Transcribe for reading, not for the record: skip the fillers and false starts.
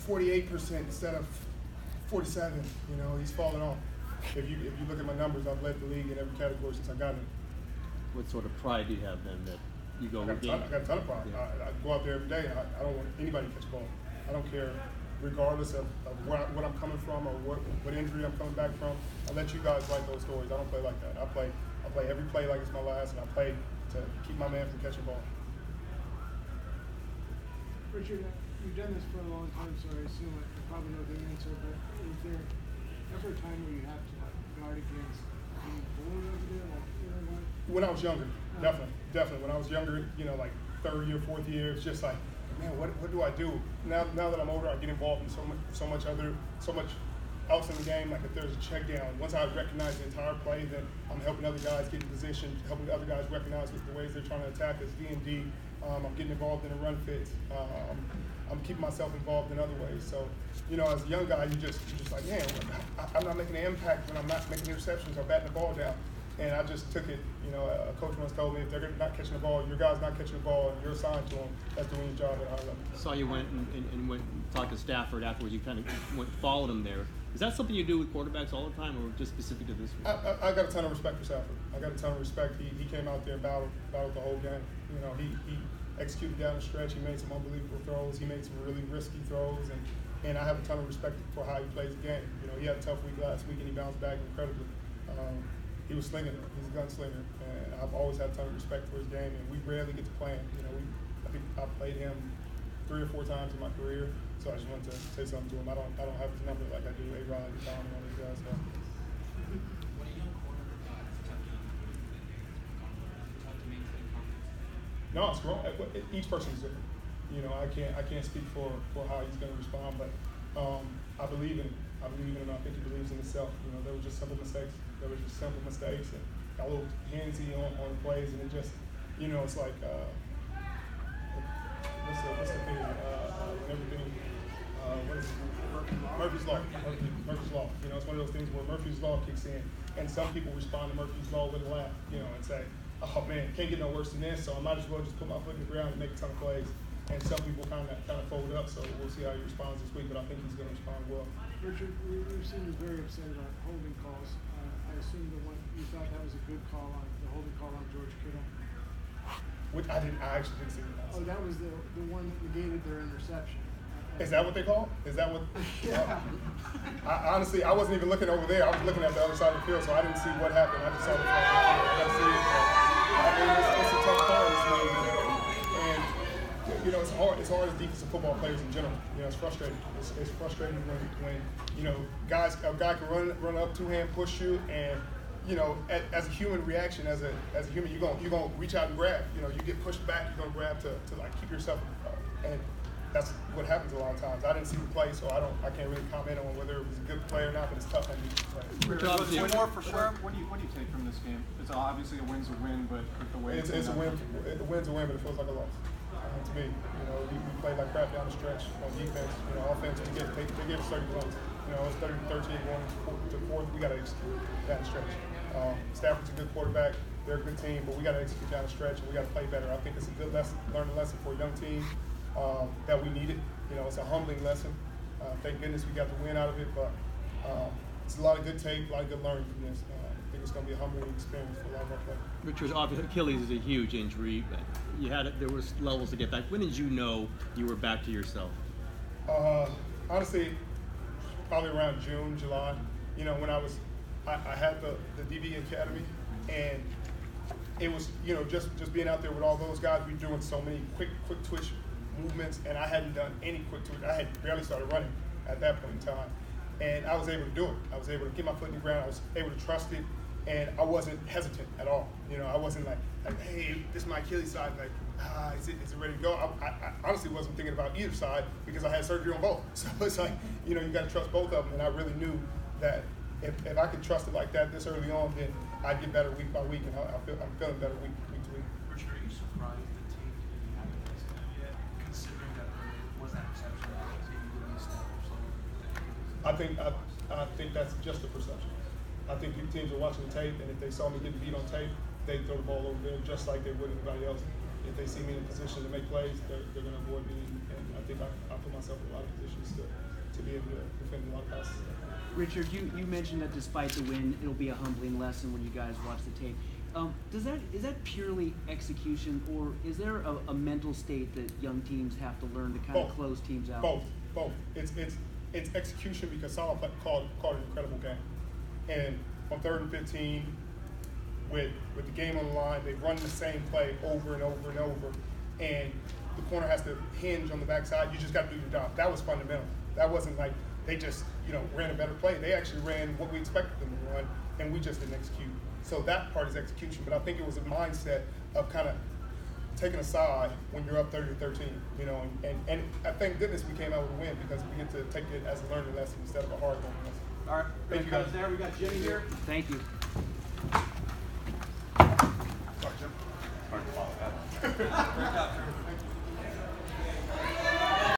48% instead of 47. You know, he's falling off. If you look at my numbers, I've led the league in every category since I got in. What sort of pride do you have then that you go with? I got a ton of pride. Yeah. I go out there every day. I don't want anybody to catch a ball. I don't care, regardless of what I'm coming from or what injury I'm coming back from. I let you guys write those stories. I don't play like that. I play every play like it's my last, and I play to keep my man from catching ball. Richard, you've done this for a long time, so I assume I probably know the answer, but is there ever a time where you have to guard against being bullied over there? Like, you know what? When I was younger, definitely. When I was younger, you know, like third year, fourth year, it's just like, man, what do I do? Now that I'm older, I get involved in so much else in the game. Like if there's a check down, once I recognize the entire play, then I'm helping other guys get in position, helping other guys recognize the ways they're trying to attack us, D&D. I'm getting involved in the run fits. I'm keeping myself involved in other ways. So, you know, as a young guy, you're just like, man, I'm not making an impact when I'm not making interceptions or batting the ball down. And I just took it, you know, a coach once told me if they're not catching the ball, your guy's not catching the ball, and you're assigned to them, that's doing your job at a high level. Saw you went and went and talked to Stafford afterwards. You kind of followed him there. Is that something you do with quarterbacks all the time, or just specific to this week? I got a ton of respect for Stafford. I got a ton of respect. He came out there and battled the whole game. You know, he executed down the stretch. He made some unbelievable throws. He made some really risky throws, and I have a ton of respect for how he plays the game. You know, he had a tough week last week, and he bounced back incredibly. He was slinging it. He's a gunslinger, and I've always had a ton of respect for his game. And we rarely get to play him. You know, I think I played him 3 or 4 times in my career. So I just wanted to say something to him. I don't have his number like I do A-Rod and Tom and all these guys. So. When a young quarterback is tough to maintain confidence. No, it's wrong. Each person is different. You know, I can't speak for how he's going to respond, but I believe in him. I think he believes in himself. You know, there were just simple mistakes. And got a little handsy on plays, and it just, you know, it's like what's the thing? When everything. What is it? Murphy's Law. Murphy's Law. You know, it's one of those things where Murphy's Law kicks in, and some people respond to Murphy's Law with a laugh, you know, and say, "Oh man, can't get no worse than this." So I might as well just put my foot in the ground and make a ton of plays. And some people kind of fold up. So we'll see how he responds this week, but I think he's going to respond well. Richard, we've seen you very upset about holding calls. I assume you thought that was a good call on the holding call on George Kittle. Which I actually didn't see that. Oh, that was the one that negated their interception. Is that what they call? Is that what? Yeah. Honestly, I wasn't even looking over there. I was looking at the other side of the field, so I didn't see what happened. I just saw the field. I got to see it. It's a tough call in this league, and you know, it's hard as defensive football players in general. You know, it's frustrating. It's frustrating when you know a guy can run up, two-hand push you, and you know, as a human reaction, as a human, you're gonna reach out and grab. You know, you get pushed back, you're gonna grab to like keep yourself, and that's what happens a lot of times. I didn't see the play, so I can't really comment on whether it was a good play or not. But it's tough on you. One more for sure. What do you take from this game? It's obviously a win's a win, but the way it's a win. The win's a win, but it feels like a loss. To me, you know, we played like crap down the stretch on defense. You know, offense, they gave us 30 points. You know, it's 30-13 going to fourth. We got to execute down the stretch. Stafford's a good quarterback. They're a good team, but we got to execute down the stretch, and we got to play better. I think it's a good lesson, learning lesson for a young team that we needed. You know, it's a humbling lesson. Thank goodness we got the win out of it, but it's a lot of good tape, a lot of good learning from this. I think it's going to be a humbling experience for a lot of our players. Richard, obviously Achilles is a huge injury. But there was levels to get back. When did you know you were back to yourself? Honestly, probably around June, July. You know, when I had the DB Academy, and it was, you know, just being out there with all those guys. We were doing so many quick twitch movements, and I hadn't done any quick twitch. I had barely started running at that point in time, and I was able to do it. I was able to get my foot in the ground. I was able to trust it, and I wasn't hesitant at all. You know, I wasn't like hey, this is my Achilles side. Like, is it ready to go? I honestly wasn't thinking about either side because I had surgery on both. So it's like, you know, you got to trust both of them, and I really knew that if I could trust it like that this early on, then I'd get better week by week, and I'm feeling better week to week. Richard, are you surprised the team didn't have this yet, considering that there was that exception that the team didn't step up? I think that's just a perception. I think teams are watching the tape, and if they saw me getting beat on tape, they'd throw the ball over there just like they would anybody else. If they see me in a position to make plays, they're going to avoid me, and I think I put myself in a lot of positions to be able to defend a lot of passes. Richard, you mentioned that despite the win, it'll be a humbling lesson when you guys watch the tape. Is that purely execution, or is there a mental state that young teams have to learn to kind of close teams out? Both. It's execution because Salah called an incredible game, and on 3rd and 15, with the game on the line, they run the same play over and over and over, and the corner has to hinge on the backside. You just got to do your job. That was fundamental. That wasn't like they just ran a better play. They actually ran what we expected them to run, and we just didn't execute. So that part is execution, but I think it was a mindset of kind of taking a side when you're up 30-13, and I thank goodness we came out with a win because we get to take it as a learning lesson instead of a hard learning lesson. All right, Thank you guys. there. We got Jimmy here. Thank you. Sorry, Jim. Hard to follow that.